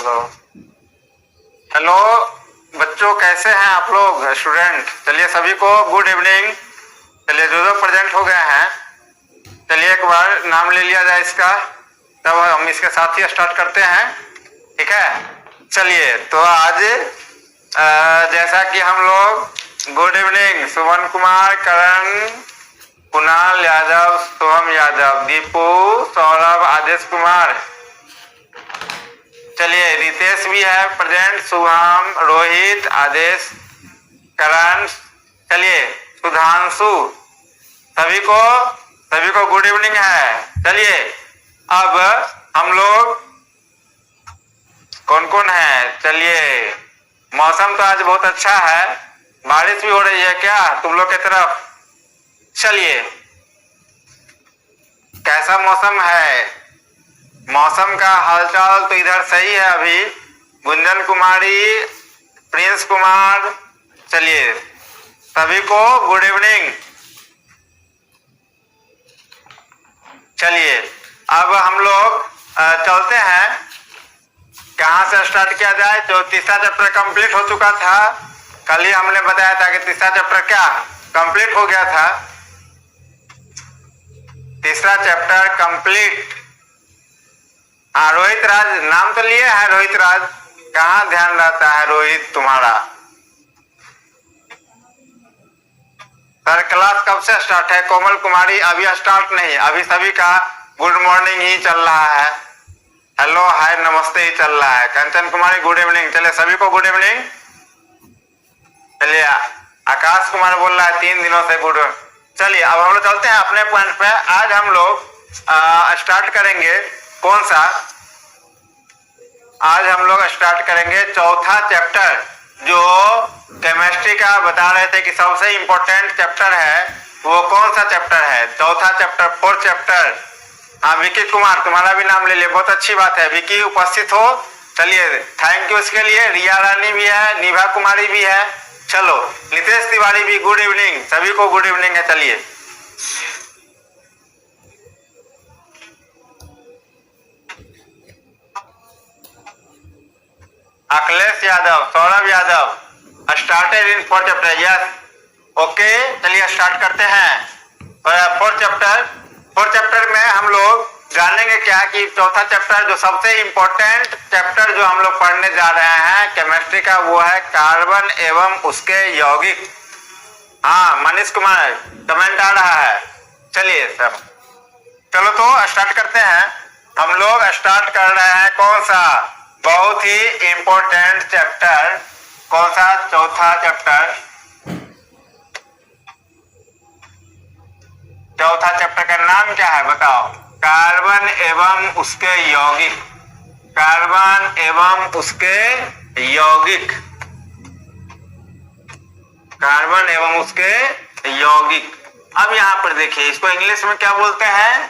चलो। हेलो बच्चों, कैसे हैं आप लोग स्टूडेंट? चलिए सभी को गुड इवनिंग। चलिए जो जो प्रेजेंट हो गए हैं, चलिए एक बार नाम ले लिया जाए इसका, तब हम इसके साथ ही स्टार्ट करते हैं। ठीक है, चलिए तो आज जैसा कि हम लोग गुड इवनिंग सुमन कुमार, करण, कुणाल यादव, सोहम यादव, दीपू, सौरभ, आदेश कुमार, चलिए रितेश भी है प्रेजेंट, शुभम, रोहित, आदेश, करण, चलिए सुधांशु, सभी को गुड इवनिंग है। चलिए अब हम लोग कौन कौन है, चलिए मौसम तो आज बहुत अच्छा है, बारिश भी हो रही है क्या तुम लोग की तरफ? चलिए कैसा मौसम है? मौसम का हालचाल तो इधर सही है अभी। गुंजन कुमारी, प्रिंस कुमार, चलिए सभी को गुड इवनिंग। चलिए अब हम लोग चलते हैं, कहाँ से स्टार्ट किया जाए। जो तीसरा चैप्टर कंप्लीट हो चुका था, कल ही हमने बताया था कि तीसरा चैप्टर क्या कंप्लीट हो गया था। तीसरा चैप्टर कंप्लीट। हाँ रोहित राज नाम तो लिए है, रोहित राज कहाँ ध्यान रहता है रोहित तुम्हारा? सर क्लास कब से स्टार्ट है? कोमल कुमारी अभी स्टार्ट नहीं, अभी सभी का गुड मॉर्निंग ही चल रहा है, हेलो हाय नमस्ते ही चल रहा है। कंचन कुमारी गुड इवनिंग, चलिए सभी को गुड इवनिंग। चलिए आकाश कुमार बोल रहा है 3 दिनों से गुड। चलिए अब हम लोग चलते हैं अपने पॉइंट पे। आज हम लोग स्टार्ट करेंगे कौन सा? आज हम लोग स्टार्ट करेंगे चौथा चैप्टर, जो केमिस्ट्री का बता रहे थे कि सबसे इंपॉर्टेंट चैप्टर है। वो कौन सा चैप्टर है? चौथा चैप्टर, 4th चैप्टर। हाँ विकी कुमार तुम्हारा भी नाम ले लिए, बहुत अच्छी बात है, विकी उपस्थित हो। चलिए थैंक यू इसके लिए। रिया रानी भी है, निभा कुमारी भी है, चलो नितेश तिवारी भी गुड इवनिंग, सभी को गुड इवनिंग है। चलिए Akhilesh Yadav, Saurabh Yadav started in 4th chapter, yes okay. चलिए स्टार्ट करते हैं 4th चैप्टर। 4th चैप्टर में हम लोग जानेंगे क्या कि चौथा चैप्टर जो सबसे इंपॉर्टेंट चैप्टर जो हम लोग पढ़ने जा रहे हैं केमिस्ट्री का, वो है कार्बन एवं उसके यौगिक। हाँ मनीष कुमार कमेंट आ रहा है। चलिए सब चलो तो स्टार्ट करते हैं। हम लोग स्टार्ट कर रहे हैं कौन सा? बहुत ही इंपॉर्टेंट चैप्टर, कौन सा? चौथा चैप्टर। चौथा चैप्टर का नाम क्या है बताओ? कार्बन एवं उसके यौगिक। कार्बन एवं उसके यौगिक। कार्बन एवं उसके यौगिक। अब यहाँ पर देखिए, इसको इंग्लिश में क्या बोलते हैं?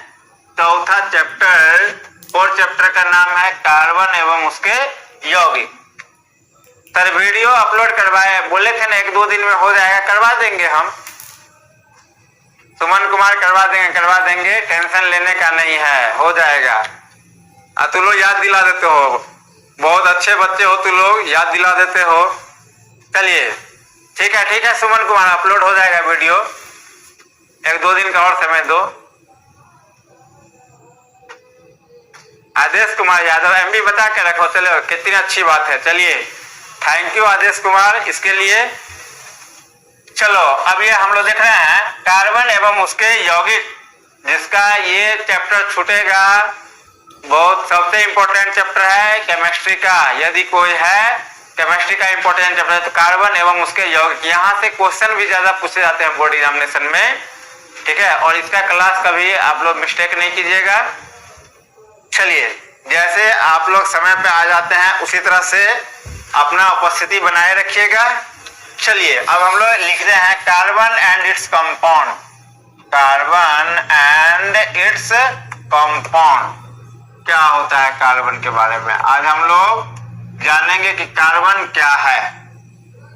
चौथा चैप्टर, 4th चैप्टर का नाम है कार्बन एवं उसके यौगिक। सर वीडियो अपलोड करवाए, बोले थे ना 1-2 दिन में हो जाएगा, करवा देंगे हम। सुमन कुमार करवा देंगे, टेंशन लेने का नहीं है, हो जाएगा। तुम लोग याद दिला देते हो, बहुत अच्छे बच्चे हो तुम लोग, याद दिला देते हो। चलिए ठीक है सुमन कुमार, अपलोड हो जाएगा वीडियो, 1-2 दिन का और समय दो। आदेश कुमार यादव एमबी बता के रखो, चलो कितनी अच्छी बात है। चलिए थैंक यू आदेश कुमार इसके लिए। चलो अब ये हम लोग देख रहे हैं कार्बन एवं उसके यौगिक, जिसका ये चैप्टर छूटेगा। बहुत सबसे इंपॉर्टेंट चैप्टर है केमिस्ट्री का, यदि कोई है केमिस्ट्री का इंपॉर्टेंट चैप्टर तो कार्बन एवं उसके यौगिक। यहाँ से क्वेश्चन भी ज्यादा पूछे जाते हैं बोर्ड एग्जामिनेशन में, ठीक है, और इसका क्लास कभी आप लोग मिस्टेक नहीं कीजिएगा। चलिए जैसे आप लोग समय पे आ जाते हैं उसी तरह से अपना उपस्थिति बनाए रखिएगा। चलिए अब हम लोग लिख रहे हैं carbon and its compound. Carbon and its compound क्या होता है कार्बन के बारे में आज हम लोग जानेंगे कि कार्बन क्या है।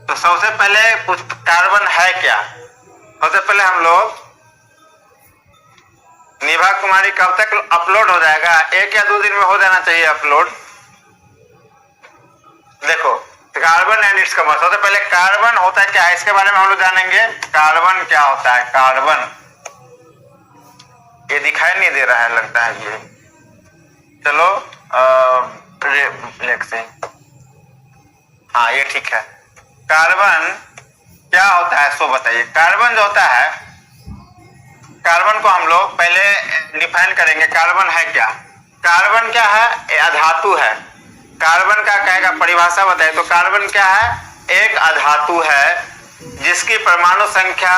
तो सबसे पहले कुछ कार्बन है क्या, सबसे पहले हम लोग, निभा कुमारी कब तक अपलोड हो जाएगा? 1 या 2 दिन में हो जाना चाहिए अपलोड। देखो कार्बन एंड इट्स कंपाउंड, सबसे पहले कार्बन होता है क्या है इसके बारे में हम लोग जानेंगे। कार्बन क्या होता है, कार्बन, ये दिखाई नहीं दे रहा है लगता है ये, चलो ब्लैक से, हाँ ये ठीक है। कार्बन क्या होता है सो बताइए। कार्बन जो होता है, कार्बन को हम लोग पहले डिफाइन करेंगे, कार्बन है क्या। कार्बन क्या है, ये अधातु है। कार्बन का कहेगा परिभाषा बताइए, तो कार्बन क्या है, एक अधातु है जिसकी परमाणु संख्या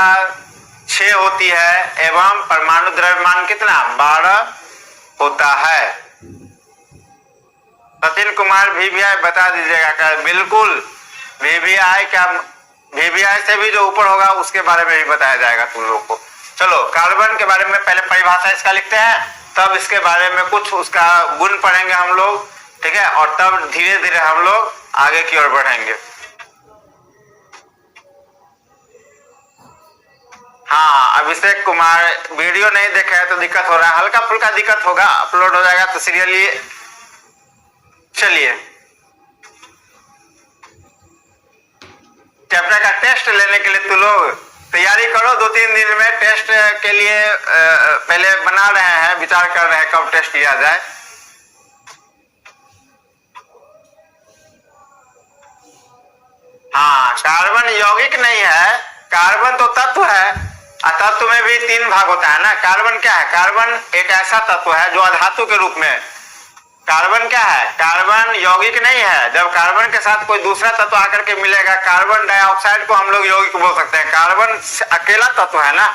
6 होती है एवं परमाणु द्रव्यमान कितना 12 होता है। सचिन कुमार VVI बता दीजिएगा क्या, बिल्कुल VVI क्या, VVI से भी जो ऊपर होगा उसके बारे में भी बताया जाएगा तुम लोग को। चलो कार्बन के बारे में पहले परिभाषा इसका लिखते हैं, तब इसके बारे में कुछ उसका गुण पढ़ेंगे हम लोग, ठीक है, और तब धीरे धीरे हम लोग आगे की ओर बढ़ेंगे। हाँ अभिषेक कुमार वीडियो नहीं देखे है तो दिक्कत हो रहा है, हल्का फुल्का दिक्कत होगा, अपलोड हो जाएगा तो सीरियली। चलिए चैप्टर का टेस्ट लेने के लिए तुम लोग तैयारी करो, 2-3 दिन में टेस्ट के लिए पहले बना रहे हैं, विचार कर रहे हैं कब टेस्ट लिया जाए। हाँ कार्बन यौगिक नहीं है, कार्बन तो तत्व है, तत्व में भी 3 भाग होता है ना। कार्बन क्या है, कार्बन एक ऐसा तत्व है जो अधातु के रूप में, कार्बन क्या है, कार्बन यौगिक नहीं है। जब कार्बन के साथ कोई दूसरा तत्व आकर के मिलेगा, कार्बन डाइऑक्साइड को हम लोग यौगिक बोल सकते हैं। कार्बन अकेला तत्व है ना,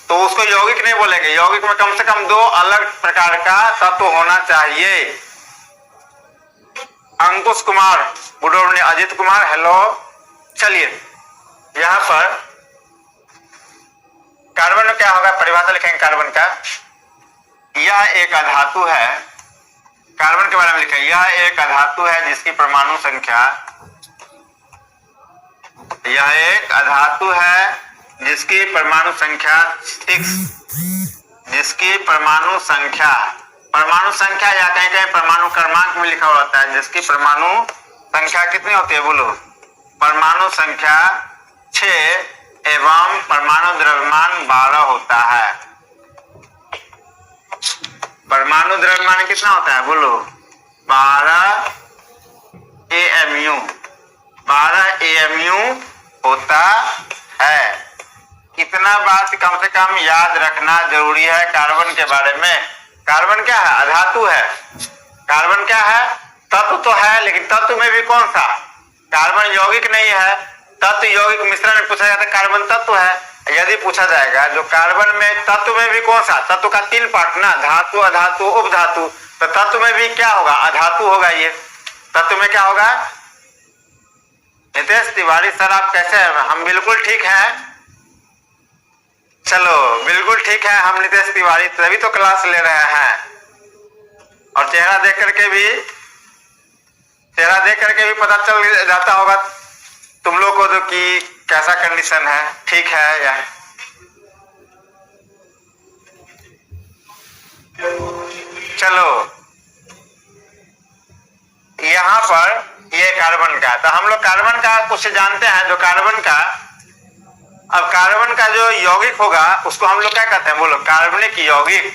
तो उसको यौगिक नहीं बोलेंगे। यौगिक में कम से कम 2 अलग प्रकार का तत्व होना चाहिए। Ankush Kumar good morning, Ajit Kumar hello. चलिए यहां पर कार्बन में क्या होगा, परिभाषा लिखेंगे कार्बन का, यह एक अधातु है। कार्बन के बारे में लिखेंगे, यह एक अधातु है जिसकी परमाणु संख्या, यह एक अधातु है जिसकी परमाणु संख्या 6, जिसकी परमाणु संख्या, परमाणु संख्या या कहीं कहीं परमाणु क्रमांक में लिखा होता है, जिसकी परमाणु संख्या कितनी होती है बोलो, परमाणु संख्या 6 एवं परमाणु द्रव्यमान 12 होता है। परमाणु द्रव्यमान कितना होता है बोलो, 12 AMU, 12 AMU होता है। इतना बात कम से कम याद रखना जरूरी है कार्बन के बारे में। कार्बन क्या है, अधातु है। कार्बन क्या है, तत्व तो है, लेकिन तत्व में भी कौन सा, कार्बन यौगिक नहीं है। तत्व यौगिक मिश्रण में पूछा जाता है, कार्बन तत्व है। यदि पूछा जाएगा जो कार्बन में तत्व में भी कौन सा, तत्व का 3 पार्ट ना, धातु अधातु उपधातु, तो तत्व में भी क्या होगा, अधातु होगा। ये तत्व में क्या होगा। नितेश तिवारी सर आप कैसे हैं, हम बिल्कुल ठीक हैं। चलो बिल्कुल ठीक है हम नितेश तिवारी, तभी तो क्लास ले रहे हैं। और चेहरा देख करके भी पता चल जाता होगा तुम लोग को तो कि कैसा कंडीशन है, ठीक है या। चलो यहाँ पर ये कार्बन का, तो हम लोग कार्बन का कुछ जानते हैं। जो कार्बन का, अब कार्बन का जो यौगिक होगा उसको हम लोग क्या कहते हैं बोलो, कार्बनिक यौगिक।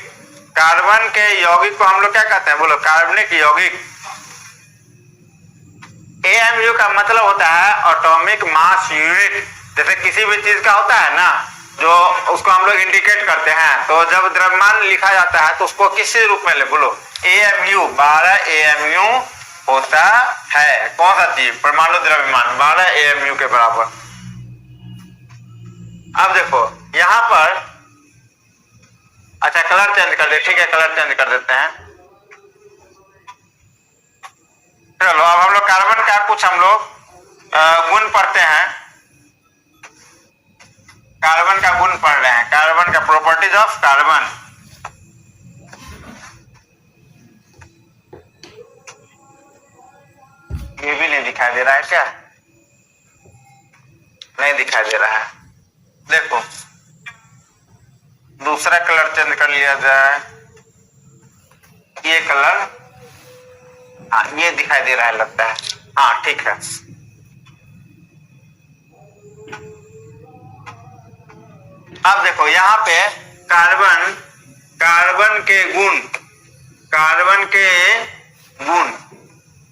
कार्बन के यौगिक को हम लोग क्या कहते हैं बोलो, कार्बनिक यौगिक। AMU का मतलब होता है एटॉमिक मास यूनिट। जैसे किसी भी चीज का होता है ना, जो उसको हम लोग इंडिकेट करते हैं, तो जब द्रव्यमान लिखा जाता है तो उसको किस रूप में ले बोलो, AMU, 12 AMU होता है। कौन सा चीज, परमाणु द्रव्यमान 12 AMU के बराबर। अब देखो यहां पर, अच्छा कलर चेंज कर दे, ठीक है कलर चेंज कर देते हैं। चलो अब हम लोग कार्बन का कुछ हम लोग गुण पढ़ते हैं। कार्बन का गुण पढ़ रहे हैं, कार्बन का प्रॉपर्टीज ऑफ कार्बन। ये भी नहीं दिखाई दे रहा है क्या, नहीं दिखाई दे रहा है। देखो दूसरा कलर चेंज कर लिया जाए, ये कलर, हाँ ये दिखाई दे रहा है लगता है। हाँ ठीक है। अब देखो यहाँ पे कार्बन कार्बन के गुण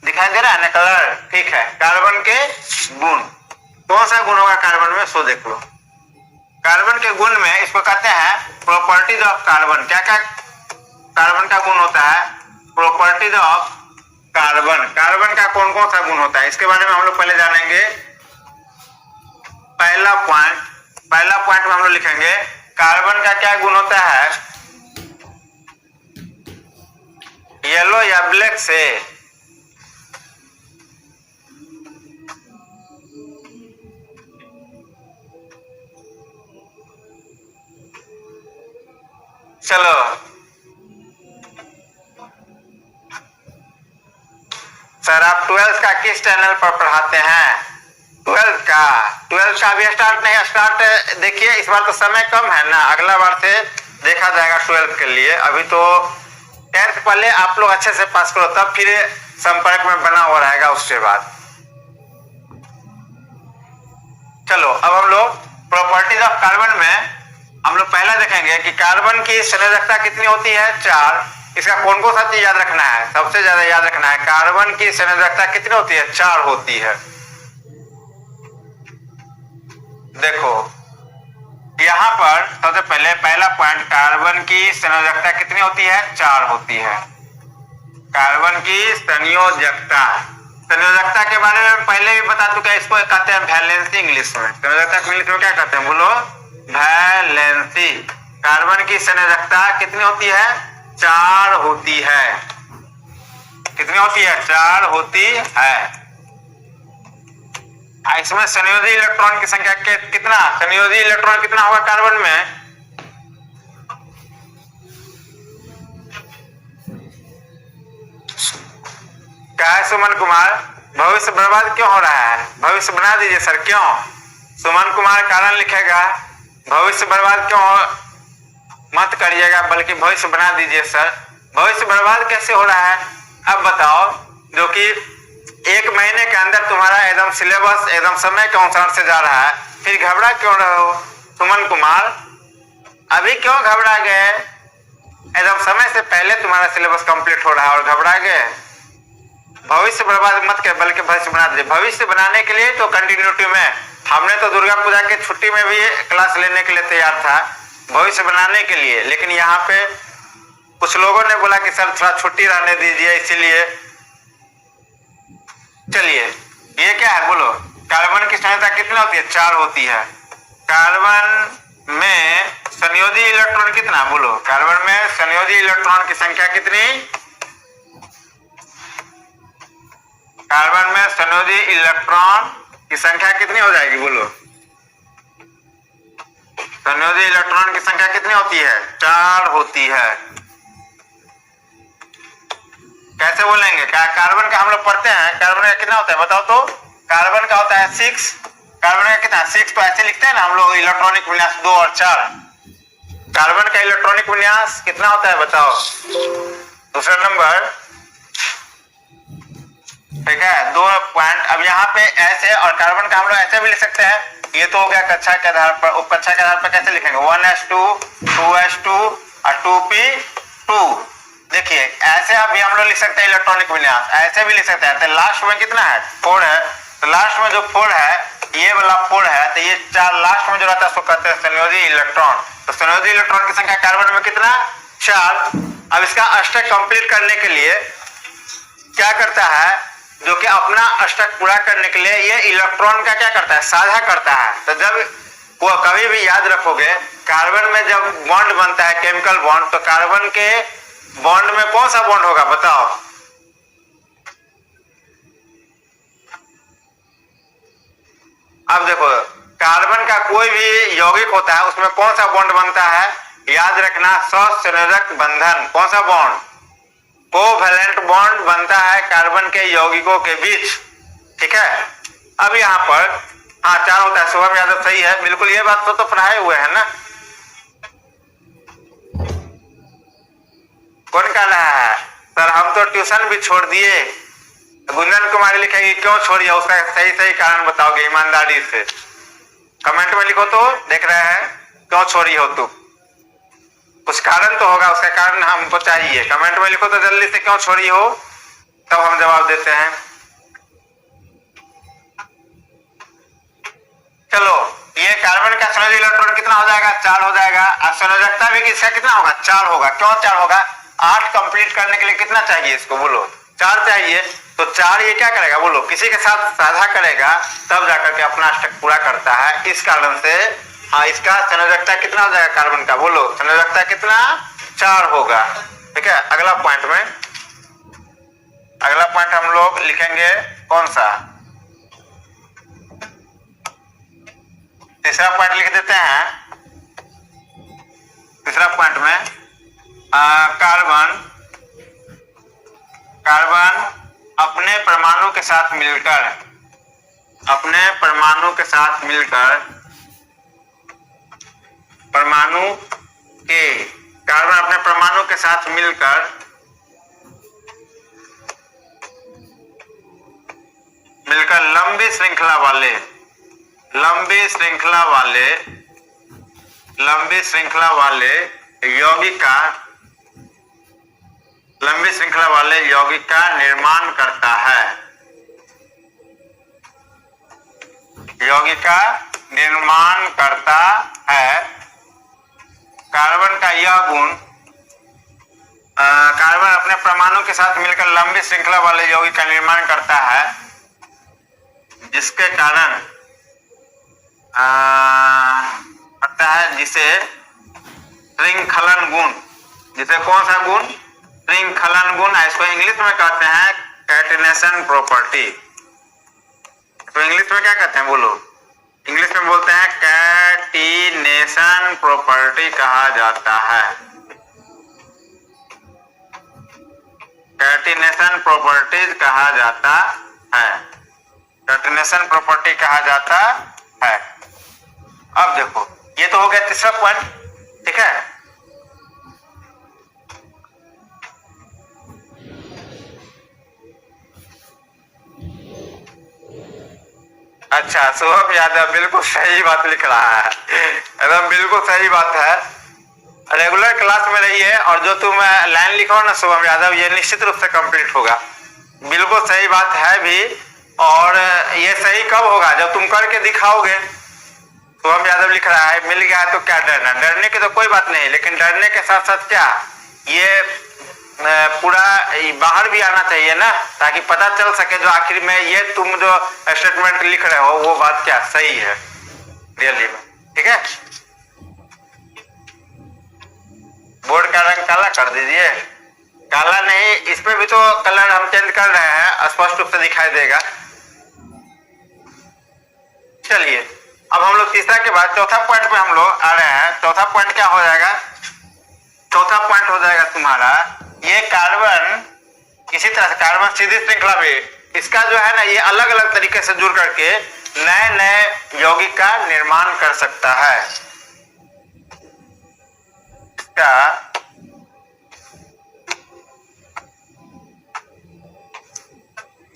दिखाई दे रहा है ना कलर, ठीक है। कार्बन के गुण, कौन सा गुण होगा कार्बन में, सो देख लो। कार्बन के गुण में इसको कहते हैं प्रॉपर्टीज ऑफ कार्बन। क्या क्या कार्बन का गुण होता है? Properties of carbon. कार्बन का कौन कौन सा गुण होता है, इसके बारे में हम लोग पहले जानेंगे। पहला पॉइंट में हम लोग लिखेंगे कार्बन का क्या गुण होता है, येलो या ब्लैक से चलो सर आप 12th का किस चैनल पर पढ़ाते हैं? 12th का अभी स्टार्ट देखिए, इस बार तो समय कम है ना, अगला बार से देखा जाएगा 12th के लिए। अभी तो 10th पहले आप लोग अच्छे से पास करो, तब फिर संपर्क में बना हुआ रहेगा उसके बाद। चलो अब हम लोग प्रॉपर्टीज ऑफ कार्बन में हम लोग पहला देखेंगे कि कार्बन की संयोजकता कितनी होती है, 4। इसका कौन कौन सा चीज याद रखना है, सबसे ज्यादा याद रखना है कार्बन की संयोजकता कितनी होती है, 4 होती है। देखो यहाँ पर सबसे पहले पहला पॉइंट, कार्बन की संयोजकता कितनी होती है, 4 होती है। कार्बन की संयोजकता के बारे में पहले भी बता चुका है, इसको कहते हैं वैलेंसी इंग्लिश में। संयोजकता को इंग्लिश में क्या कहते हैं, बोलो, वैलेंसी। कार्बन की संयोजकता कितनी होती है, 4 होती है। कितनी होती है, 4 होती है। इसमें संयोजी इलेक्ट्रॉन की संख्या कितना, संयोजी इलेक्ट्रॉन कितना होगा कार्बन में, क्या है सुमन कुमार? भविष्य बर्बाद क्यों हो रहा है, भविष्य बना दीजिए सर। क्यों? सुमन कुमार कारण लिखेगा, भविष्य बर्बाद क्यों मत करिएगा, बल्कि भविष्य बना दीजिए सर। भविष्य बर्बाद कैसे हो रहा है, अब बताओ। जो कि 1 महीने के अंदर तुम्हारा एकदम सिलेबस एकदम समय के अनुसार से जा रहा है, फिर घबरा क्यों रहे हो सुमन कुमार? अभी क्यों घबरा गए? एकदम समय से पहले तुम्हारा सिलेबस कंप्लीट हो रहा है और घबरा गए। भविष्य बर्बाद मत कर, बल्कि भविष्य बना दे। भविष्य बनाने के लिए तो कंटिन्यूटी में हमने तो दुर्गा पूजा की छुट्टी में भी क्लास लेने के लिए तैयार था, भविष्य बनाने के लिए। लेकिन यहाँ पे कुछ लोगों ने बोला कि सर थोड़ा छुट्टी रहने दीजिए, इसीलिए। चलिए ये क्या है, बोलो। कार्बन की संयोजकता कितनी होती है, 4 होती है। कार्बन में संयोजी इलेक्ट्रॉन कितना, बोलो। कार्बन में संयोजी इलेक्ट्रॉन की संख्या कितनी, कार्बन में संयोजी इलेक्ट्रॉन की संख्या कितनी हो जाएगी, बोलो। संयोजी इलेक्ट्रॉन की संख्या कितनी होती है, 4 होती है। कैसे बोलेंगे, क्या कार्बन का हम लोग पढ़ते हैं, कार्बन का कितना होता है बताओ तो। कार्बन का होता है 6। कार्बन का कितना, 6 तो ऐसे लिखते हैं ना हम लोग, इलेक्ट्रॉनिक विन्यास 2 और 4। कार्बन का इलेक्ट्रॉनिक विन्यास कितना होता है बताओ। दूसरा नंबर, ठीक है, 2 पॉइंट। अब यहाँ पे ऐसे, और कार्बन का हम लोग ऐसे भी लिख सकते हैं। ये तो हो गया कक्षा के आधार पर। उपकक्षा के आधार पर कैसे लिखेंगे, 1s2 2s2 और 2p2। देखिए ऐसे अभी हम लोग लिख सकते हैं इलेक्ट्रॉनिक विन्यास, ऐसे भी लिख सकते हैं। तो लास्ट में कितना है, 4 है। तो लास्ट में जो 4 है, ये वाला 4 है, तो ये 4 लास्ट में जो रहता है उसको कहते हैं संयोजी इलेक्ट्रॉन। तो संयोजी इलेक्ट्रॉन की संख्या कार्बन में कितना, 4। अब इसका अष्टक कंप्लीट करने के लिए क्या करता है, जो कि अपना अष्टक पूरा करने के लिए ये इलेक्ट्रॉन का क्या करता है, साझा करता है। तो जब वो कभी भी याद रखोगे, कार्बन में जब बॉन्ड बनता है केमिकल बॉन्ड, तो कार्बन के बॉन्ड में कौन सा बॉन्ड होगा बताओ। अब देखो कार्बन का कोई भी यौगिक होता है, उसमें कौन सा बॉन्ड बनता है, याद रखना, सहसंयोजक बंधन। कौन सा बॉन्ड, कोवैलेंट बॉन्ड बनता है कार्बन के यौगिकों के बीच, ठीक है। अब यहाँ पर हाँ 4 होता है, शुभम यादव सही है बिल्कुल, ये बात तो पढ़ाए हुए है ना। कौन कह रहा है सर हम तो ट्यूशन भी छोड़ दिए, गुंजन कुमारी लिखेगी क्यों छोड़ी है, उसका सही सही कारण बताओगे ईमानदारी से। कमेंट में लिखो तो, देख रहे हैं क्यों छोड़ी हो तुम, कुछ कारण तो होगा, उसका कारण हमको चाहिए। कमेंट में लिखो तो जल्दी से, क्यों छोड़ी हो, तब हम जवाब देते हैं। चलो, ये कार्बन का संयोजी इलेक्ट्रॉन कितना हो जाएगा, 4 हो जाएगा। और संयोजकता भी इसका कितना होगा, 4 होगा। क्यों 4 होगा, 8 कंप्लीट करने के लिए कितना चाहिए इसको, बोलो 4 चाहिए। तो 4 ये क्या करेगा, बोलो किसी के साथ साझा करेगा तब जाकर के अपना अष्टक पूरा करता है। इस कारण से इसका संयोजकता कितना हो जाएगा कार्बन का, बोलो संयोजकता कितना, 4 होगा। ठीक है, अगला पॉइंट में, अगला पॉइंट हम लोग लिखेंगे कौन सा, तीसरा पॉइंट लिख देते हैं। तीसरा पॉइंट में कार्बन अपने परमाणु के साथ मिलकर, अपने परमाणु के साथ मिलकर, परमाणु के, कार्बन अपने परमाणु के साथ मिलकर लंबी श्रृंखला वाले, लंबी श्रृंखला वाले यौगिका, लंबी श्रृंखला वाले यौगिक का निर्माण करता है, यौगिक का निर्माण करता है। कार्बन का यह गुण, कार्बन अपने परमाणु के साथ मिलकर लंबी श्रृंखला वाले यौगिक का निर्माण करता है, जिसके कारण होता है जिसे श्रृंखलन गुण, जिसे कौन सा गुण, श्रृंखलन गुण। इसको इंग्लिश में कहते हैं कैटिनेशन प्रॉपर्टी। तो इंग्लिश में क्या कहते हैं, बोलो इंग्लिश में बोलते हैं कैटिनेशन प्रॉपर्टी कहा जाता है, कैटिनेशन प्रॉपर्टीज कहा जाता है, कैटिनेशन प्रॉपर्टी कहा जाता है। अब देखो, ये तो हो गया तीसरा पॉइंट। ठीक है, अच्छा, शुभम यादव बिल्कुल सही बात लिख रहा है, एकदम बिल्कुल सही बात है। रेगुलर क्लास में रहिए और जो तुम लाइन लिखो ना शुभम यादव, ये निश्चित रूप से कंप्लीट होगा। बिल्कुल सही बात है भी, और ये सही कब होगा, जब तुम करके दिखाओगे। शुभम यादव लिख रहा है मिल गया तो क्या डरना, डरने की तो कोई बात नहीं, लेकिन डरने के साथ साथ क्या, ये पूरा बाहर भी आना चाहिए ना, ताकि पता चल सके जो आखिर में ये तुम जो स्टेटमेंट लिख रहे हो वो बात क्या सही है रियली में। ठीक है, बोर्ड का रंग काला कर दीजिए, काला नहीं, इसमें भी तो कलर हम चेंज कर रहे हैं, स्पष्ट रूप से दिखाई देगा। चलिए, अब हम लोग तीसरा के बाद चौथा पॉइंट पे हम लोग आ रहे हैं। चौथा पॉइंट क्या हो जाएगा, चौथा पॉइंट हो जाएगा तुम्हारा, ये कार्बन इसी तरह से, कार्बन सीधी श्रृंखला में इसका जो है ना, ये अलग अलग तरीके से जुड़ करके नए नए यौगिक का निर्माण कर सकता है। इसका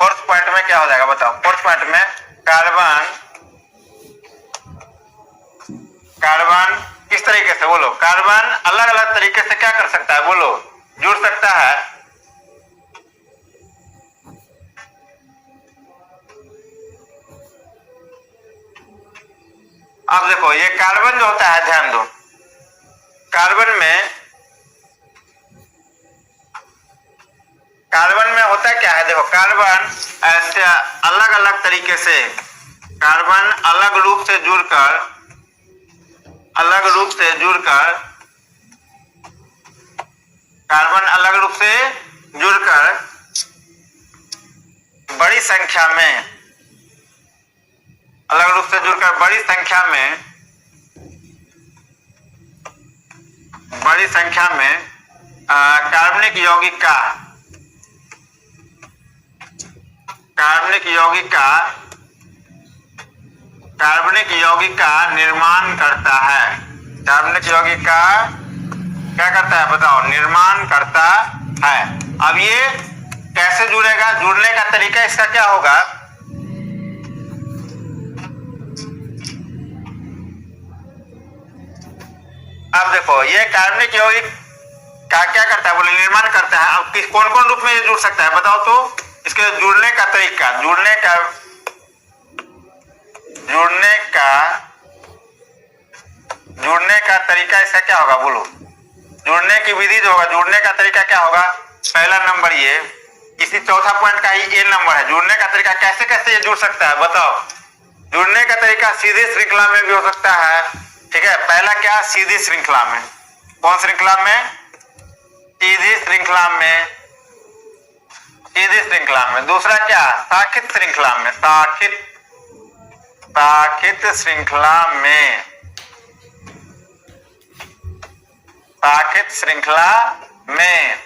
फोर्थ पॉइंट में क्या हो जाएगा बताओ, फोर्थ पॉइंट में कार्बन किस तरीके से, बोलो कार्बन अलग अलग तरीके से क्या कर सकता है, बोलो जुड़ सकता है। अब देखो, ये कार्बन जो होता है, ध्यान दो, कार्बन में होता क्या है, देखो कार्बन ऐसे अलग अलग तरीके से, कार्बन अलग रूप से जुड़कर कार्बन अलग रूप से जुड़कर बड़ी संख्या में, अलग रूप से जुड़कर बड़ी संख्या में कार्बनिक यौगिक का निर्माण करता है। कार्बनिक यौगिक का क्या करता है बताओ, निर्माण करता है। अब ये कैसे जुड़ेगा, जुड़ने का तरीका इसका क्या होगा, अब देखो ये कार्बनिक यौगिक का क्या करता है बोले, निर्माण करता है। अब किस कौन कौन रूप में ये जुड़ सकता है बताओ तो, इसके जुड़ने का तरीका, जुड़ने का तरीका इसका क्या होगा बोलो, जुड़ने की विधि जो होगा, जुड़ने का तरीका क्या होगा, पहला नंबर ये, इसी चौथा पॉइंट का ही ए नंबर है, जुड़ने का तरीका कैसे कैसे ये जुड़ सकता है बताओ। जुड़ने का तरीका सीधी श्रृंखला में भी हो सकता है, ठीक है। पहला क्या, सीधी श्रृंखला में, कौन श्रृंखला में, सीधी श्रृंखला में, सीधी श्रृंखला में। दूसरा क्या, शाखित श्रृंखला में, शाखित श्रृंखला में, शाखित श्रृंखला में।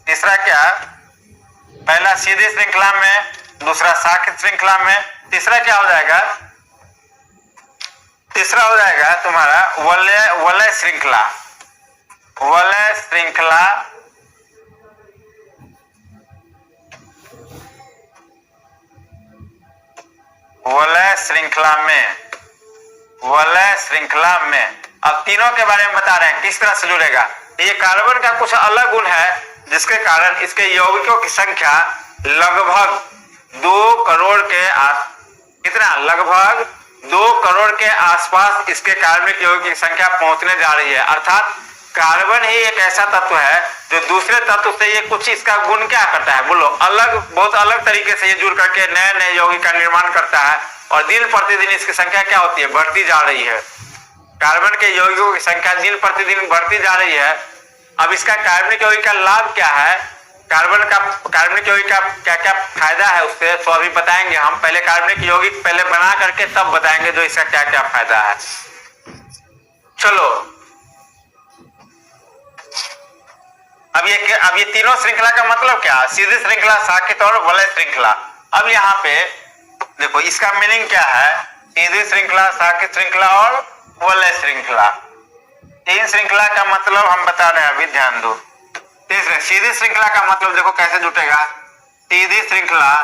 तीसरा क्या, पहला सीधी श्रृंखला में, दूसरा शाखित श्रृंखला में, तीसरा क्या हो जाएगा, तीसरा हो जाएगा तुम्हारा वलय श्रृंखला, वलय श्रृंखला, वलय श्रृंखला में, वलय श्रृंखला में। अब तीनों के बारे में बता रहे हैं किस तरह से जुड़ेगा। ये कार्बन का कुछ अलग गुण है जिसके कारण इसके यौगिकों की संख्या लगभग 2 करोड़ के कितना, लगभग 2 करोड़ के आसपास इसके कार्बनिक यौगिक की संख्या पहुंचने जा रही है। अर्थात कार्बन ही एक ऐसा तत्व है जो दूसरे तत्व से ये कुछ इसका गुण क्या करता है बोलो, अलग, बहुत अलग तरीके से ये जुड़ करके नए नए यौगिक का निर्माण करता है और दिन प्रतिदिन इसकी संख्या क्या होती है, बढ़ती जा रही है। कार्बन के यौगिकों की संख्या दिन प्रतिदिन बढ़ती जा रही है। अब इसका कार्बनिक यौगिक का लाभ क्या है, कार्बनिक यौगिक का क्या क्या फायदा है उससे, तो अभी बताएंगे हम। पहले कार्बनिक यौगिक पहले बना करके तब बताएंगे जो इसका क्या क्या फायदा है। चलो अब ये तीनों श्रृंखला का मतलब क्या, सीधी श्रृंखला, शाखित और वलय श्रृंखला। अब यहाँ पे देखो इसका मीनिंग क्या है, सीधी श्रृंखला, शाखित श्रृंखला और वलय श्रृंखला, 3 श्रृंखला का मतलब हम बता रहे हैं, अभी ध्यान दो। तीसरे सीधी श्रृंखला का मतलब देखो कैसे जुटेगा, सीधी श्रृंखला,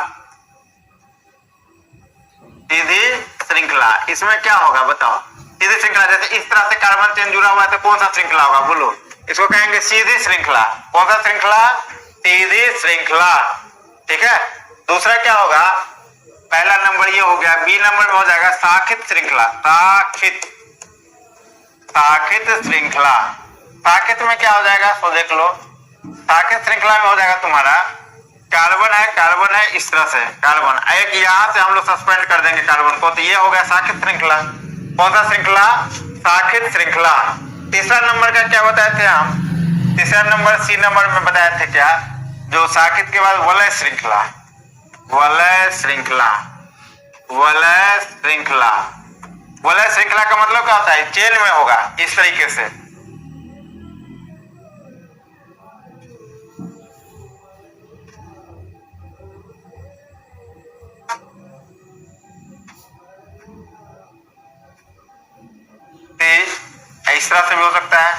सीधी श्रृंखला, इसमें क्या होगा बताओ। सीधी श्रृंखला जैसे इस तरह से कार्बन चेन जुड़ा हुआ है तो कौन सा श्रृंखला होगा बोलो, इसको कहेंगे सीधी श्रृंखला। कौन सा श्रृंखला, सीधी श्रृंखला, ठीक है। दूसरा क्या होगा, पहला नंबर ये हो गया, बी नंबर में हो जाएगा शाखित श्रृंखला, शाखित श्रृंखला। शाखित में क्या हो जाएगा तो देख लो, शाखित श्रृंखला में हो जाएगा तुम्हारा कार्बन है इस तरह से, कार्बन एक यहां से हम लोग सस्पेंड कर देंगे कार्बन को, तो ये हो गया शाखित श्रृंखला। कौन सा श्रृंखला, शाखित श्रृंखला। तीसरा नंबर का क्या बताए थे हम, तीसरा नंबर सी नंबर में बताए थे क्या, जो शाखित के बाद वलय श्रृंखला, वलय श्रृंखला, वलय श्रृंखला। वलय श्रृंखला का मतलब क्या होता है, चेन में होगा इस तरीके से, इस तरह से भी हो सकता है।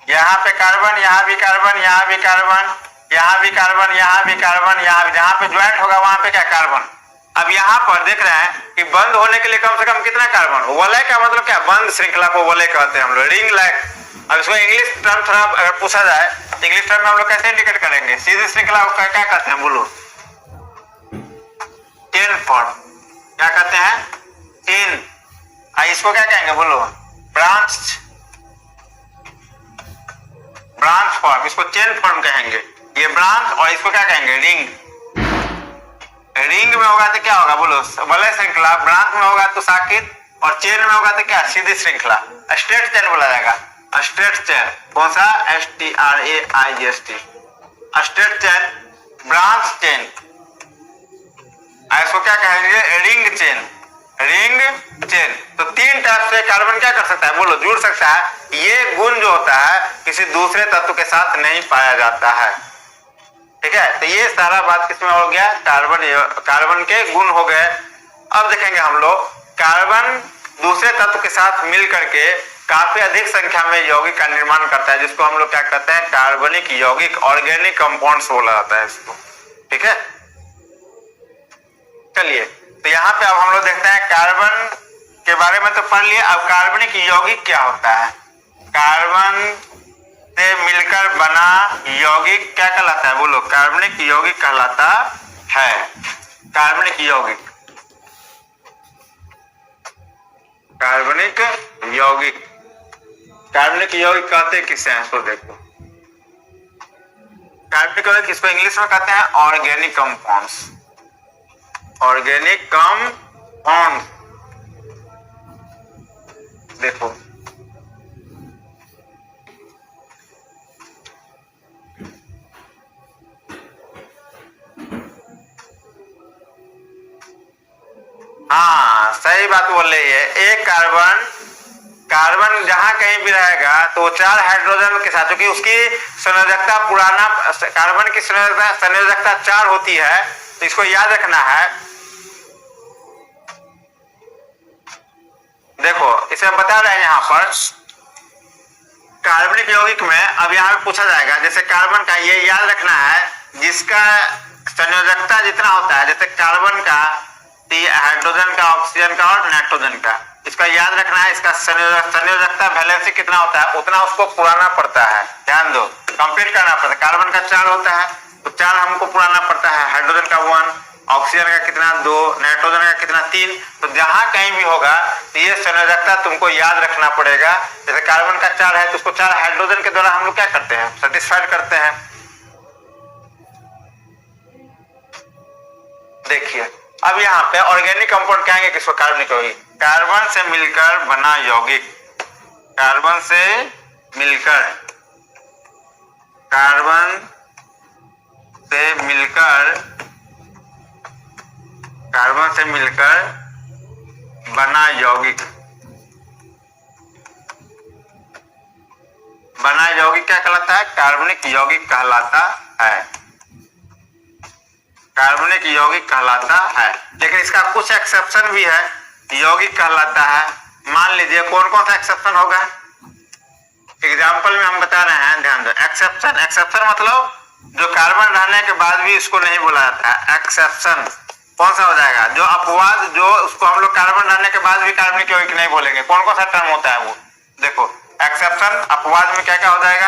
यहाँ पे कार्बन, यहाँ भी कार्बन, यहाँ भी कार्बन, यहाँ भी कार्बन, यहाँ भी कार्बन, यहाँ जहाँ पे ज्वाइंट होगा वहां पे क्या, कार्बन। अब यहाँ पर देख रहे हैं कि बंद होने के लिए कम से कम कितना कार्बन, वलय का मतलब क्या, बंद श्रृंखला को वलय कहते हैं हम लोग, रिंग लाइक। अब इसको इंग्लिश टर्म थोड़ा अगर पूछा जाए तो इंग्लिश टर्म में हम लोग कैसे इंडिकेट करेंगे, सीधी श्रृंखला को क्या कहते हैं बोलो, चेन फॉर्म, क्या कहते हैं, चेन। इसको क्या कहेंगे बोलो, ब्रांच फॉर्म, इसको चेन फॉर्म कहेंगे, ये ब्रांच। और इसको क्या कहेंगे, रिंग। रिंग में होगा तो क्या होगा बोलो, वलय श्रृंखला, ब्रांच में होगा तो शाखित, और चेन में होगा तो क्या, सीधी श्रृंखला, स्ट्रेट चेन बोला जाएगा, स्ट्रेट चेन। कौन सा, STRAIGST, straight chain, branch chain. इसको क्या कहेंगे, रिंग चेन, रिंग चेन। तो 3 टाइप से कार्बन क्या कर सकता है बोलो, जुड़ सकता है। ये गुण जो होता है किसी दूसरे तत्व के साथ नहीं पाया जाता है, ठीक है। तो ये सारा बात किसमें हो गया, कार्बन के गुण हो गए। अब देखेंगे हम लोग कार्बन दूसरे तत्व के साथ मिल करके काफी अधिक संख्या में यौगिक का निर्माण करता है, जिसको हम लोग क्या कहते हैं, कार्बनिक यौगिक, ऑर्गेनिक कंपाउंड्स बोला जाता है इसको। ठीक है, चलिए तो यहाँ पे अब हम लोग देखते हैं कार्बन के बारे में तो पढ़ लिए, अब कार्बनिक यौगिक क्या होता है। कार्बन से मिलकर बना यौगिक क्या कहलाता है, बोलो, कार्बनिक यौगिक कहलाता है। कार्बनिक यौगिक, कार्बनिक यौगिक, कार्बनिक यौगिक कहते किसे हैं, तो देखो कार्बनिक यौगिक इसको इंग्लिश में कहते हैं ऑर्गेनिक कंपाउंड्स, ऑर्गेनिक कंपाउंड। देखो हाँ, सही बात बोल रही है। एक कार्बन, कार्बन जहां कहीं भी रहेगा तो 4 हाइड्रोजन के साथ, क्योंकि उसकी संयोजकता पुराना, कार्बन की संयोजकता 4 होती है, तो इसको याद रखना है। देखो इसे बता रहे हैं यहाँ पर कार्बनिक यौगिक में, अब यहाँ पे पूछा जाएगा, जैसे कार्बन का ये याद रखना है, जिसका संयोजकता जितना होता है, जैसे कार्बन का, हाइड्रोजन का, ऑक्सीजन का और नाइट्रोजन का, इसका याद रखना है, इसका संयोजकता वैलेंसी कितना होता है उतना उसको पुराना पड़ता है। ध्यान दो, कंप्लीट करना पड़ता है। कार्बन का 4 होता है तो 4 हमको पुराना पड़ता है, हाइड्रोजन का 1, ऑक्सीजन का कितना 2, नाइट्रोजन का कितना 3। तो जहां कहीं भी होगा तो ये संयोजकता तुमको याद रखना पड़ेगा। जैसे कार्बन का 4 है तो उसको 4 हाइड्रोजन के द्वारा हम लोग क्या करते हैं, सेटिस्फाइड करते हैं। देखिए अब यहाँ पे ऑर्गेनिक कंपाउंड कहेंगे किसको, कार्बनिक यौगिक। कार्बन से मिलकर बना यौगिक, कार्बन से मिलकर, कार्बन से मिलकर, कार्बन से मिलकर बना यौगिक, बना यौगिक क्या कहलाता है, कार्बनिक यौगिक कहलाता है, कार्बनिक यौगिक कहलाता है। लेकिन इसका कुछ एक्सेप्शन भी है, यौगिक कहलाता है। मान लीजिए कौन कौन सा एक्सेप्शन होगा, एग्जाम्पल में हम बता रहे हैं, ध्यान दो। एक्सेप्शन, एक्सेप्शन मतलब जो कार्बन रहने के बाद भी इसको नहीं बोला जाता है। एक्सेप्शन कौन सा हो जाएगा, जो अपवाद, जो उसको हम लोग कार्बन रहने के बाद भी कार्बनिक यौगिक नहीं बोलेंगे। कौन कौन सा टर्म होता है वो देखो। एक्सेप्शन, अपवाद में क्या क्या हो जाएगा,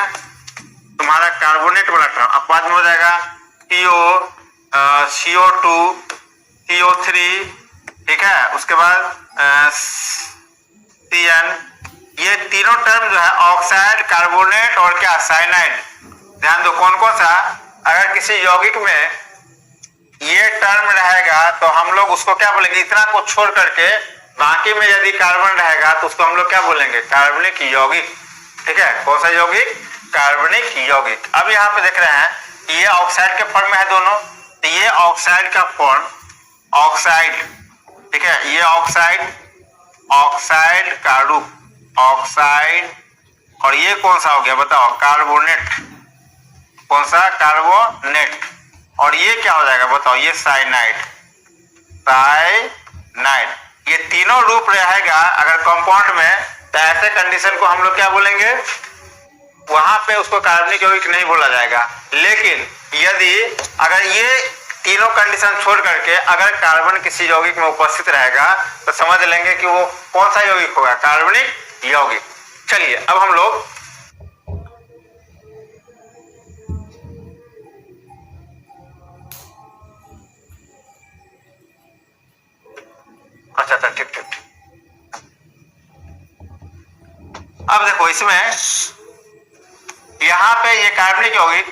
तुम्हारा कार्बोनेट वाला टर्म अपवाद में हो जाएगा, CO, CO2, CO3, ठीक है, उसके बाद CN, ये तीनों टर्म जो है, ऑक्साइड, कार्बोनेट और क्या, साइनाइड। ध्यान दो कौन कौन सा, अगर किसी यौगिक में ये टर्म रहेगा तो हम लोग उसको क्या बोलेंगे, इतना को छोड़ करके बाकी में यदि कार्बन रहेगा तो उसको हम लोग क्या बोलेंगे, कार्बनिक यौगिक। ठीक है, कौन सा यौगिक, कार्बनिक यौगिक। अब यहाँ पे देख रहे हैं ये ऑक्साइड के फॉर्म में है दोनों, तो ये ऑक्साइड का फॉर्म, ऑक्साइड, ठीक है, ये ऑक्साइड, ऑक्साइड का रूप, ऑक्साइड, और ये कौन सा हो गया बताओ, कार्बोनेट। कौन सा, कार्बोनेट। और ये क्या हो जाएगा बताओ, ये साइनाइड, साइनाइड। ये तीनों रूप रहेगा अगर कंपाउंड में, तो ऐसे कंडीशन को हम लोग क्या बोलेंगे, वहां पे उसको कार्बनिक यौगिक नहीं बोला जाएगा। लेकिन यदि अगर ये तीनों कंडीशन छोड़ करके अगर कार्बन किसी यौगिक में उपस्थित रहेगा तो समझ लेंगे कि वो कौन सा यौगिक होगा, कार्बनिक यौगिक। चलिए अब हम लोग अच्छा ठीक ठीक, अब देखो इसमें यहां पे ये कार्बनिक यौगिक,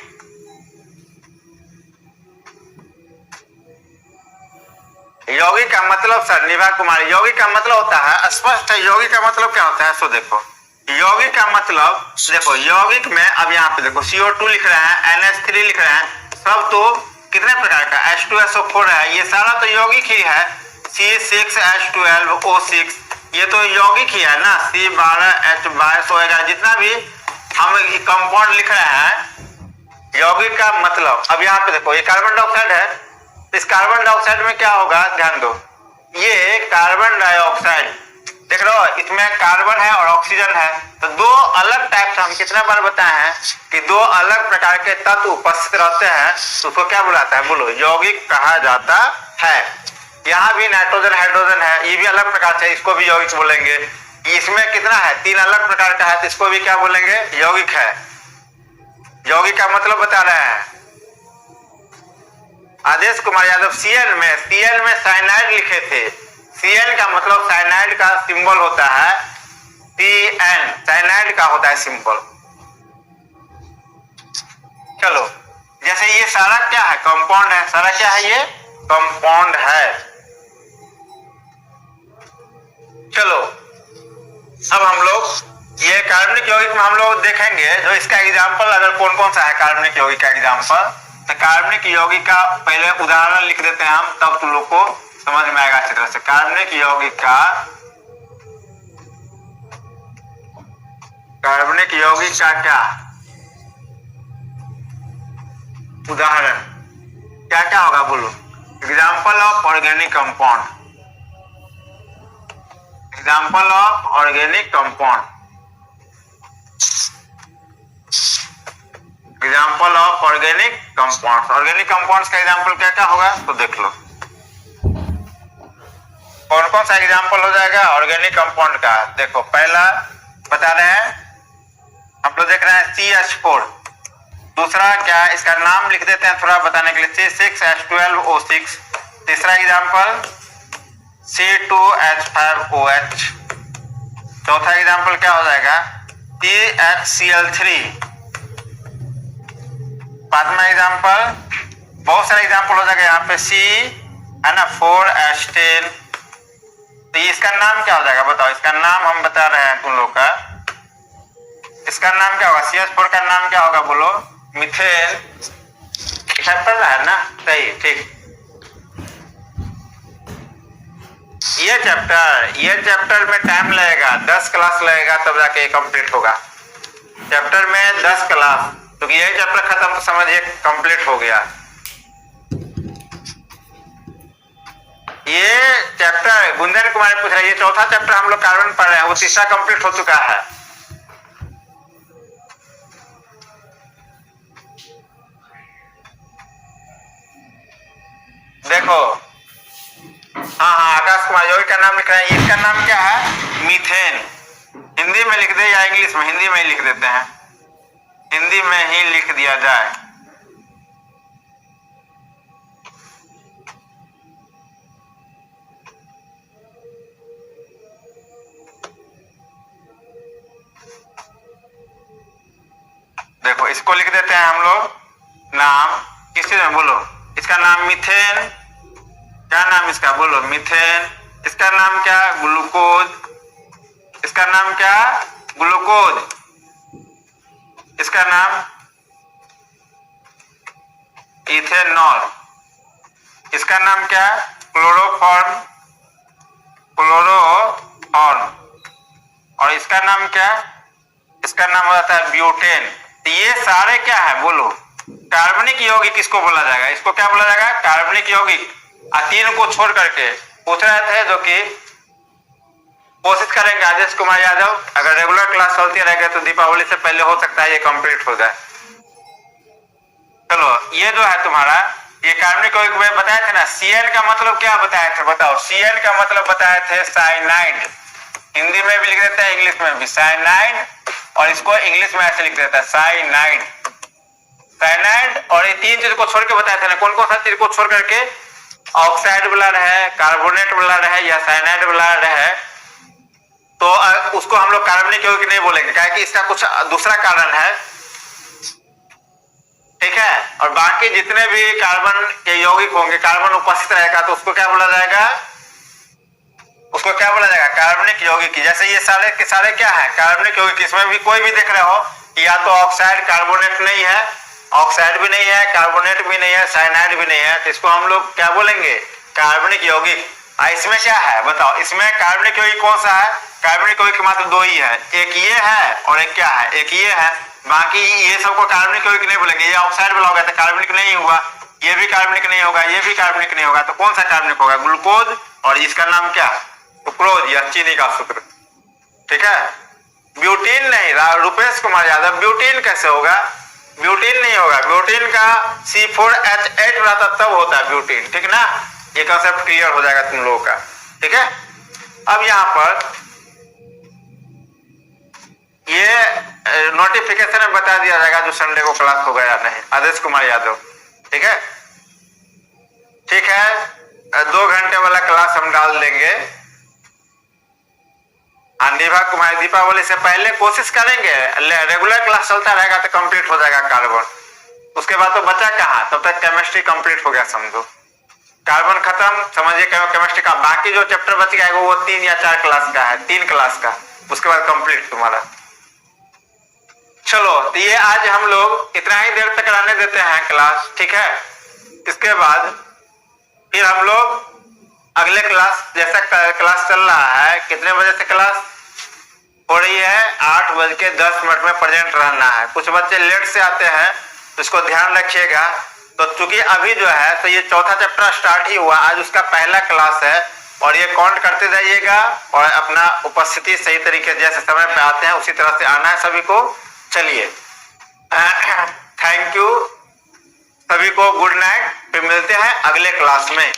यौगिक का मतलब सर निभा कुमार, यौगिक का मतलब होता है स्पष्ट है, यौगिक का मतलब क्या होता है, सो देखो यौगिक का मतलब, देखो यौगिक में अब यहाँ पे देखो CO2 लिख रहे हैं, NH3 लिख रहे हैं, सब तो कितने प्रकार का, H2SO4 है, ये सारा तो यौगिक ही है। C6H12O6 ये तो यौगिक ही है ना, C12H22 वगैरह जितना भी हम कंपाउंड लिख रहे हैं, यौगिक का मतलब। अब यहाँ पे देखो ये कार्बन डाइऑक्साइड है, इस कार्बन डाइऑक्साइड में क्या होगा, ध्यान दो, ये कार्बन डाइऑक्साइड देख रहे हो, इसमें कार्बन है और ऑक्सीजन है, तो दो अलग टाइप से हम कितने बार बताए हैं कि दो अलग प्रकार के तत्व उपस्थित रहते हैं, तो उसको क्या बुलाता है, बोलो, यौगिक कहा जाता है। यहाँ भी नाइट्रोजन हाइड्रोजन है, ये भी अलग प्रकार से, इसको भी यौगिक बोलेंगे। इसमें कितना है, तीन अलग प्रकार का है, तो इसको भी क्या बोलेंगे, यौगिक है। यौगिक का मतलब बता रहे हैं। आदेश कुमार यादव Cl में साइनाइड लिखे थे। Cl का मतलब साइनाइड का सिंबल होता है Cn, साइनाइड का होता है सिंबल। चलो, जैसे ये सारा क्या है, कंपाउंड है, सारा क्या है, ये कंपाउंड है। चलो, अब हम लोग ये कार्बनिक यौगिक में हम लोग देखेंगे, जो इसका एग्जाम्पल अगर कौन कौन सा है कार्बनिक यौगिक का एग्जाम्पल, तो कार्बनिक यौगिक का पहले उदाहरण लिख देते हैं हम, तब तुम लोग को समझ में आएगा अच्छी तरह से। कार्बनिक यौगिक का क्या उदाहरण क्या क्या होगा, बोलो। Example of organic compound, example of organic compound, example of organic compound. Organic compounds का एग्जाम्पल क्या क्या होगा, तो देख लो कौन कौन सा एग्जाम्पल हो जाएगा ऑर्गेनिक कंपाउंड का। देखो, पहला बता रहे हैं हम लोग, देख रहे हैं CH4। दूसरा क्या, इसका नाम लिख देते हैं थोड़ा बताने के लिए, C6H12O6। तीसरा एग्जाम्पल C2H5OH। चौथा एग्जाम्पल क्या हो जाएगा, CHCl3। पांचवा एग्जाम्पल, बहुत सारे एग्जाम्पल हो जाएगा यहाँ पे, C है ना, 4H10। तो इसका नाम क्या हो जाएगा, बताओ। इसका नाम हम बता रहे हैं तुम लोग का, इसका नाम क्या होगा, CH4 का नाम क्या होगा, बोलो, मीथेन। पढ़ रहा है ना, सही, ठीक। ये चैप्टर में टाइम लगेगा, 10 क्लास लगेगा, तब जाके कंप्लीट होगा। चैप्टर में 10 क्लास, क्योंकि ये चैप्टर खत्म तो समझिए कंप्लीट हो गया। ये चैप्टर गुंजन कुमार पूछ रहे हैं, ये चौथा चैप्टर हम लोग कार्बन पढ़ रहे हैं, वो तीसरा कंप्लीट हो चुका है। देखो, हाँ, आकाश कुमार यौगिक का नाम लिख रहे हैं, इसका नाम क्या है, मीथेन। हिंदी में लिख दे या इंग्लिश में, हिंदी में ही लिख देते हैं, हिंदी में ही लिख दिया जाए। देखो, इसको लिख देते हैं हम लोग, नाम किसी में, बोलो। इसका नाम मीथेन, क्या नाम इसका, बोलो, मीथेन। इसका नाम क्या, ग्लूकोज। इसका नाम क्या, ग्लूकोज। इसका नाम इथेनॉल। इसका नाम क्या, क्लोरोफॉर्म, क्लोरोफॉर्म। और इसका नाम क्या, इसका नाम हो जाता है ब्यूटेन। ये सारे क्या है, बोलो, कार्बनिक यौगिक किसको बोला जाएगा, इसको क्या बोला जाएगा, कार्बनिक यौगिक। तीन को छोड़ करके पूछ रहे थे, जो कि कोशिश करेंगे आदेश कुमार यादव, अगर रेगुलर क्लास चलती रहेगा तो दीपावली से पहले हो सकता है ये कंप्लीट हो जाए। चलो, ये जो है तुम्हारा, ये कार्बनिक यौगिक में बताए थे ना, Cn का मतलब क्या बताए थे, बताओ। Cn का मतलब बताए थे साइनाइड, हिंदी में भी लिख देते हैं, इंग्लिश में भी, साइनाइड। और इसको इंग्लिश में ऐसे लिख देता है, साइनाइड, साइनाइड। और ये तीन चीज को छोड़ के बताए थे ना, कौन कौन सा चीज को छोड़ करके, ऑक्साइड ब्लड है, कार्बोनेट ब्लड है, या साइनाइड ब्लड है, तो उसको हम लोग कार्बनिक यौगिक नहीं बोलेंगे, क्या कि इसका कुछ दूसरा कारण है, ठीक है। और बाकी जितने भी कार्बन के यौगिक होंगे, कार्बन उपस्थित रहेगा, तो उसको क्या बोला जाएगा, उसको क्या बोला जाएगा, कार्बनिक यौगिक। जैसे ये सारे के सारे क्या है, कार्बनिक यौगिक। इसमें भी कोई भी देख रहे हो, या तो ऑक्साइड कार्बोनेट नहीं है, ऑक्साइड भी नहीं है, कार्बोनेट भी नहीं है, साइनाइड भी नहीं है, तो इसको हम लोग क्या बोलेंगे, कार्बनिक यौगिक। इसमें क्या है, बताओ। इसमें कार्बनिक यौगिक कौन सा है, कार्बनिक यौगिक मात्र दो ही है, एक ये है और एक क्या है, एक ये है। बाकी ये सबको कार्बनिक यौगिक नहीं बोलेंगे। ये ऑक्साइड वाला होगा तो कार्बनिक नहीं हुआ, ये भी कार्बनिक नहीं होगा, ये भी कार्बनिक नहीं होगा, तो कौन सा कार्बनिक होगा, ग्लूकोज। और इसका नाम क्या, सुक्रोज, यह चीनी का सूत्र, ठीक है। ब्यूटीन नहीं, रुपेश कुमार यादव, ब्यूटीन कैसे होगा? ब्यूटीन नहीं होगा, ब्यूटीन का C4H8 रहता तब होता है ब्यूटीन, ठीक ना। ये कंसेप्ट क्लियर हो जाएगा तुम लोगों का, ठीक है। अब यहाँ पर ये नोटिफिकेशन में बता दिया जाएगा जो संडे को क्लास होगा या नहीं। आदेश कुमार यादव, ठीक है, ठीक है। 2 घंटे वाला क्लास हम डाल देंगे। दीपा कुमार, दीपावली से पहले कोशिश करेंगे, रेगुलर क्लास चलता रहेगा तो कंप्लीट हो जाएगा कार्बन। उसके बाद तो बचा कहाँ, तब तक केमिस्ट्री कंप्लीट हो गया समझो। कार्बन खत्म, समझिए केमिस्ट्री का बाकी जो चैप्टर बच गया वो 3 या 4 क्लास का है, 3 क्लास का, उसके बाद कंप्लीट तुम्हारा। चलो, तो ये आज हम लोग इतना ही देर तक रहने देते हैं क्लास, ठीक है। इसके बाद फिर हम लोग अगले क्लास, जैसा क्लास चल रहा है, कितने बजे से क्लास हो रही है? 8:10 में प्रेजेंट रहना है। कुछ बच्चे लेट से आते हैं तो इसको ध्यान रखिएगा। तो चूंकि अभी जो है तो ये चौथा चैप्टर स्टार्ट ही हुआ, आज उसका पहला क्लास है, और ये काउंट करते जाइएगा और अपना उपस्थिति सही तरीके जैसे समय पे आते हैं उसी तरह से आना है सभी को। चलिए, थैंक यू सभी को, गुड नाइट, फिर मिलते हैं अगले क्लास में।